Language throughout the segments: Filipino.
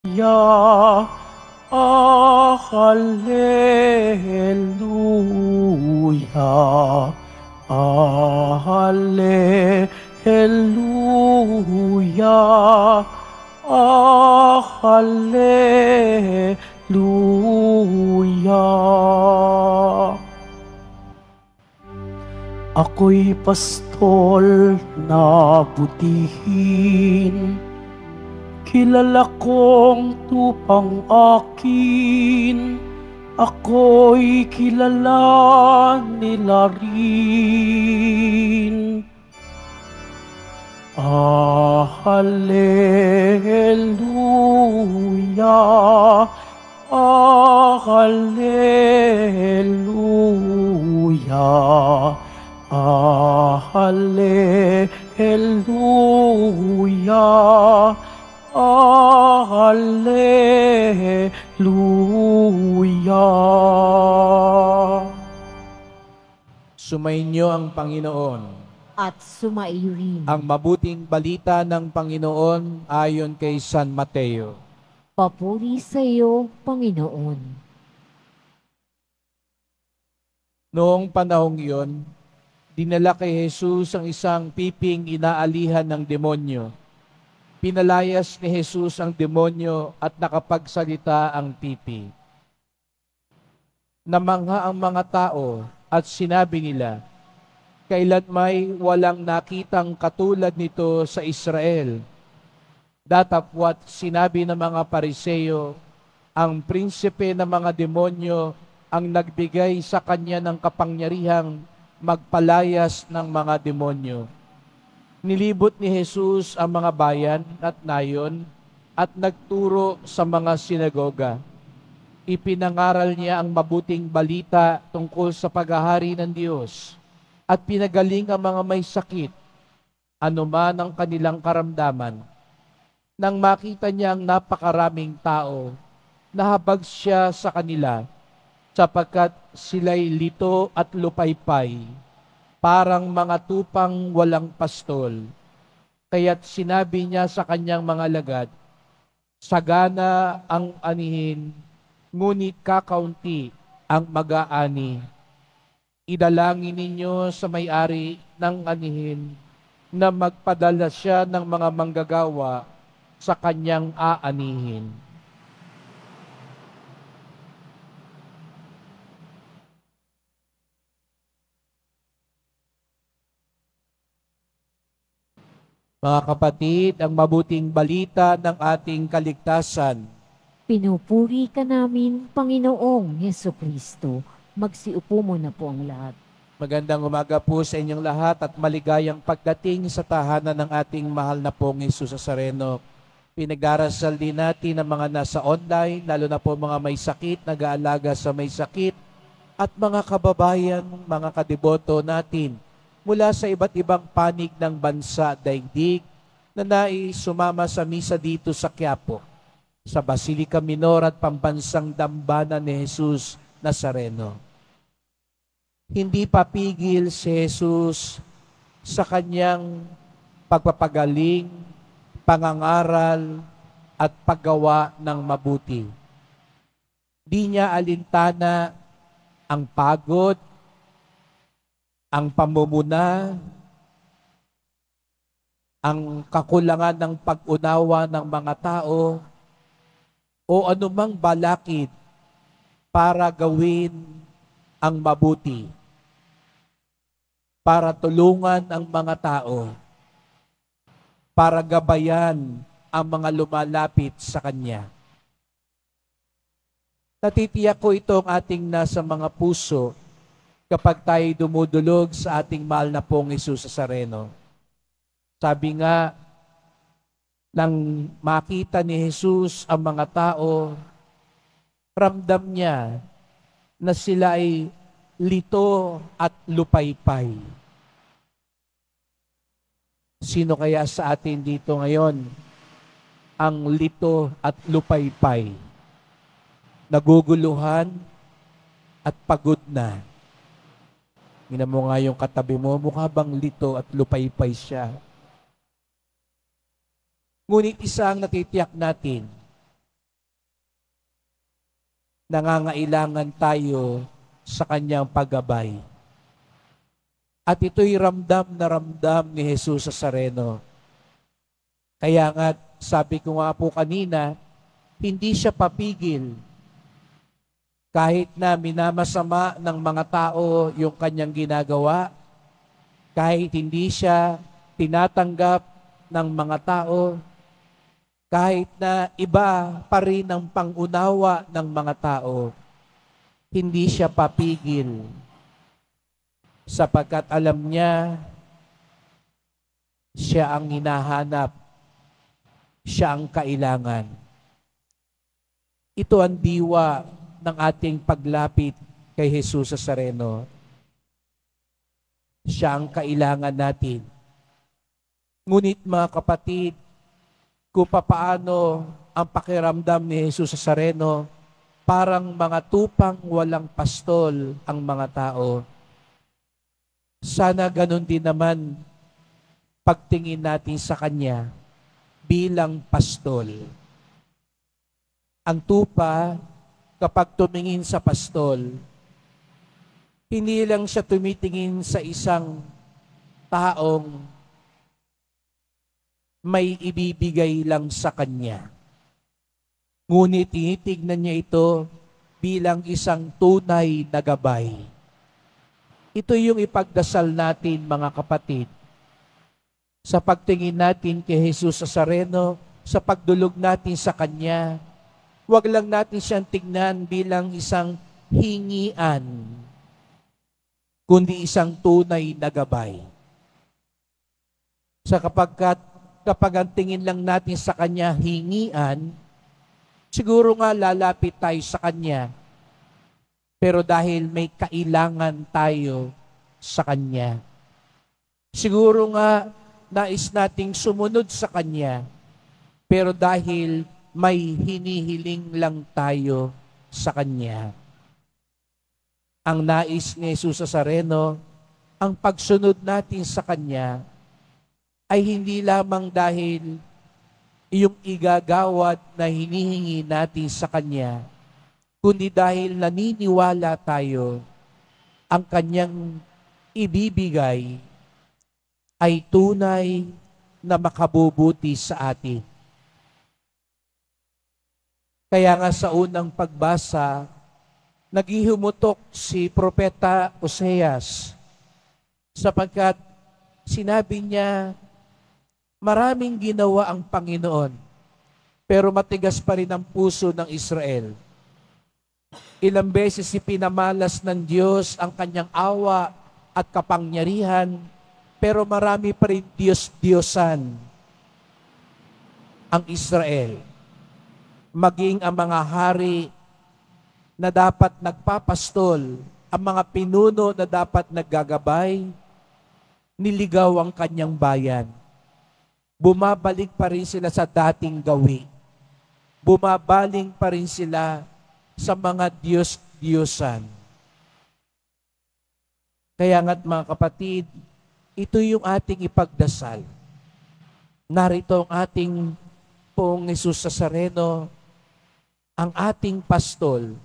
Ya, Hallelujah, Hallelujah, Hallelujah. Ako'y pastol na butihin, kilala kong tupang akin, ako'y kilala nila rin. Hallelujah, Hallelujah, Hallelujah, Hallelujah. Sumainyo ang Panginoon. At sumaiyo rin. Ang mabuting balita ng Panginoon ayon kay San Mateo. Papuri sa iyo, Panginoon. Noong panahong iyon, dinala kay Jesus ang isang piping inaalihan ng demonyo. Pinalayas ni Jesus ang demonyo at nakapagsalita ang pipi. Namangha ang mga tao at sinabi nila, kailan may walang nakitang katulad nito sa Israel. Datapwat sinabi ng mga Pariseo, ang prinsipe ng mga demonyo ang nagbigay sa kanya ng kapangyarihang magpalayas ng mga demonyo. Nilibot ni Jesus ang mga bayan at nayon at nagturo sa mga sinagoga. Ipinangaral niya ang mabuting balita tungkol sa paghahari ng Diyos at pinagaling ang mga may sakit, anuman ang kanilang karamdaman. Nang makita niya ang napakaraming tao, nahabag siya sa kanila, sapagkat sila'y lito at lupaypay, parang mga tupang walang pastol. Kaya't sinabi niya sa kanyang mga lagad, sagana ang anihin, ngunit kakaunti ang mag-aani. Idalangin ninyo sa may-ari ng anihin na magpadala siya ng mga manggagawa sa kanyang aanihin. Mga kapatid, ang mabuting balita ng ating kaligtasan. Pinupuri ka namin, Panginoong Hesukristo. Magsiupo mo na po ang lahat. Magandang umaga po sa inyong lahat at maligayang pagdating sa tahanan ng ating mahal na pong Jesus Nazareno. Pinagdarasal din natin ang mga nasa online, lalo na po mga may sakit, nag-aalaga sa may sakit, at mga kababayan, mga kadeboto natin mula sa iba't ibang panig ng bansa daigdig na nais sumama sa misa dito sa Quiapo, sa Basilica Minor at Pambansang Dambana ni Jesus Nazareno. Hindi papigil si Jesus sa kanyang pagpapagaling, pangangaral, at paggawa ng mabuti. Di niya alintana ang pagod, ang pamumuna, ang kakulangan ng pag-unawa ng mga tao, o anumang balakid para gawin ang mabuti, para tulungan ang mga tao, para gabayan ang mga lumalapit sa Kanya. Natitiyak ko itong ating nasa mga puso kapag tayo dumudulog sa ating mahal na pong Jesus Nazareno. Sabi nga, nang makita ni Jesus ang mga tao, ramdam niya na sila ay lito at lupaypay. Sino kaya sa atin dito ngayon ang lito at lupaypay? Naguguluhan at pagod na. Tingnan mo nga yung katabi mo, mukha bang lito at lupaypay siya? Ngunit isa ang natitiyak natin, nangangailangan tayo sa kanyang paggabay. At ito'y ramdam na ramdam ni Jesus Nazareno. Kaya nga, sabi ko nga po kanina, hindi siya papigil. Kahit na minamasama ng mga tao yung kanyang ginagawa, kahit hindi siya tinatanggap ng mga tao, kahit na iba pa rin ang pangunawa ng mga tao, hindi siya papigil. Sapagkat alam niya, siya ang hinahanap, siya ang kailangan. Ito ang diwa ng ating paglapit kay Jesus Nazareno. Siya ang kailangan natin. Ngunit mga kapatid, kung papaano ang pakiramdam ni Jesus Nazareno, parang mga tupang walang pastol ang mga tao. Sana ganun din naman pagtingin natin sa Kanya bilang pastol. Ang tupa, kapag tumingin sa pastol, hindi lang siya tumitingin sa isang taong may ibibigay lang sa kanya. Ngunit tinitignan niya ito bilang isang tunay na gabay. Ito yung ipagdasal natin, mga kapatid. Sa pagtingin natin kay Jesus Nazareno, sa pagdulog natin sa Kanya, huwag lang natin siyang tignan bilang isang hingian, kundi isang tunay na gabay. Kapag ang tingin lang natin sa Kanya hingian, siguro nga lalapit tayo sa Kanya. Pero dahil may kailangan tayo sa Kanya, siguro nga nais nating sumunod sa Kanya, pero dahil may hinihiling lang tayo sa Kanya. Ang nais ni Jesus Nazareno, ang pagsunod natin sa Kanya, ay hindi lamang dahil yung igagawad na hinihingi natin sa Kanya, kundi dahil naniniwala tayo ang Kanyang ibibigay ay tunay na makabubuti sa atin. Kaya nga sa unang pagbasa, naghihumutok si Propeta Oseas sapagkat sinabi niya, maraming ginawa ang Panginoon, pero matigas pa rin ang puso ng Israel. Ilang beses ipinamalas ng Diyos ang kanyang awa at kapangyarihan, pero marami pa rin Diyos-Diyosan ang Israel. Maging ang mga hari na dapat nagpapastol, ang mga pinuno na dapat naggagabay, niligaw ang kanyang bayan. Bumabalik pa rin sila sa dating gawi. Bumabaling pa rin sila sa mga Diyos-Diyosan. Kaya nga't mga kapatid, ito yung ating ipagdasal. Narito ang ating Poong Jesus Nazareno, ang ating pastol,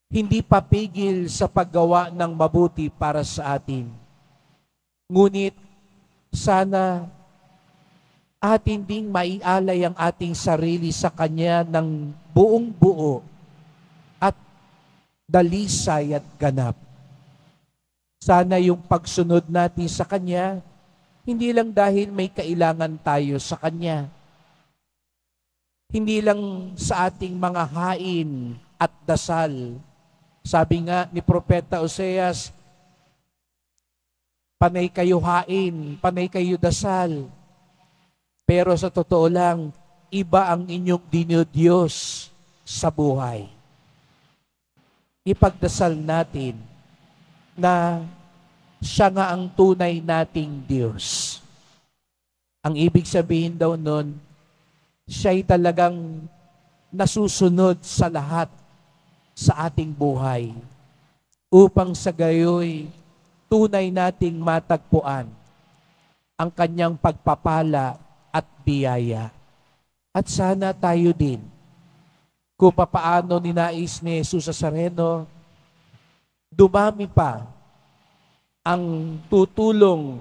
hindi papigil sa paggawa ng mabuti para sa atin. Ngunit sana atin ding maialay ang ating sarili sa Kanya ng buong buo at dalisay at ganap. Sana yung pagsunod natin sa Kanya, hindi lang dahil may kailangan tayo sa Kanya. Hindi lang sa ating mga hain at dasal. Sabi nga ni Propeta Oseas, panay kayo hain, panay kayo dasal. Pero sa totoo lang, iba ang inyong dinodiyos sa buhay. Ipagdasal natin na siya nga ang tunay nating Diyos. Ang ibig sabihin daw nun, siya'y talagang nasusunod sa lahat sa ating buhay upang sa gayoy tunay nating matagpuan ang kanyang pagpapala at biyaya. At sana tayo din kung papaano ninais ni Jesus Nazareno, dumami pa ang tutulong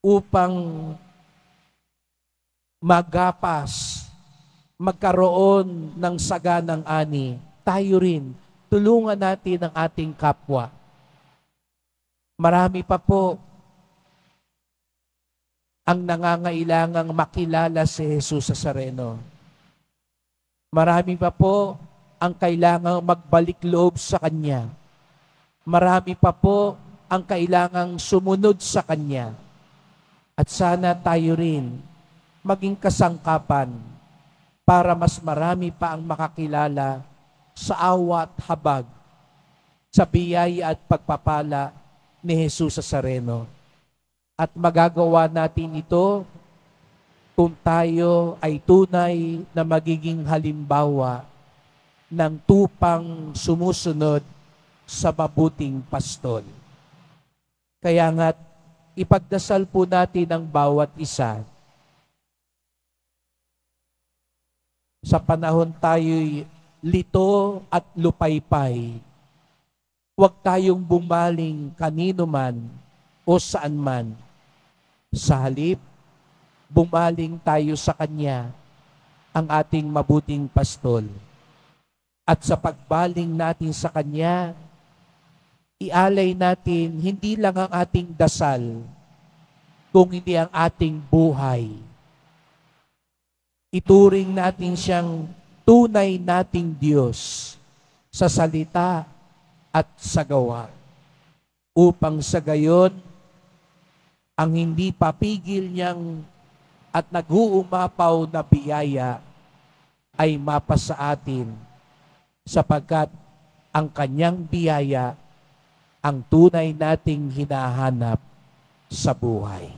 upang magapas, magkaroon ng saganang ani. Tayo rin, tulungan natin ang ating kapwa. Marami pa po ang nangangailangang makilala si Jesus Nazareno. Marami pa po ang kailangang magbalik loob sa Kanya. Marami pa po ang kailangang sumunod sa Kanya. At sana tayo rin maging kasangkapan para mas marami pa ang makakilala sa awa at habag, sa biyaya at pagpapala ni Jesus Nazareno. At magagawa natin ito kung tayo ay tunay na magiging halimbawa ng tupang sumusunod sa mabuting pastol. Kaya nga't ipagdasal po natin ang bawat isa. Sa panahon tayo'y lito at lupaypay, huwag tayong bumaling kanino man o saan man. Sa halip, bumaling tayo sa Kanya, ang ating mabuting pastol. At sa pagbaling natin sa Kanya, ialay natin hindi lang ang ating dasal, kung hindi ang ating buhay. Ituring natin siyang tunay nating Diyos sa salita at sa gawa, upang sa gayon, ang hindi papigil niyang at nag-uumapaw na biyaya ay mapasa atin, sapagkat ang Kanyang biyaya ang tunay nating hinahanap sa buhay.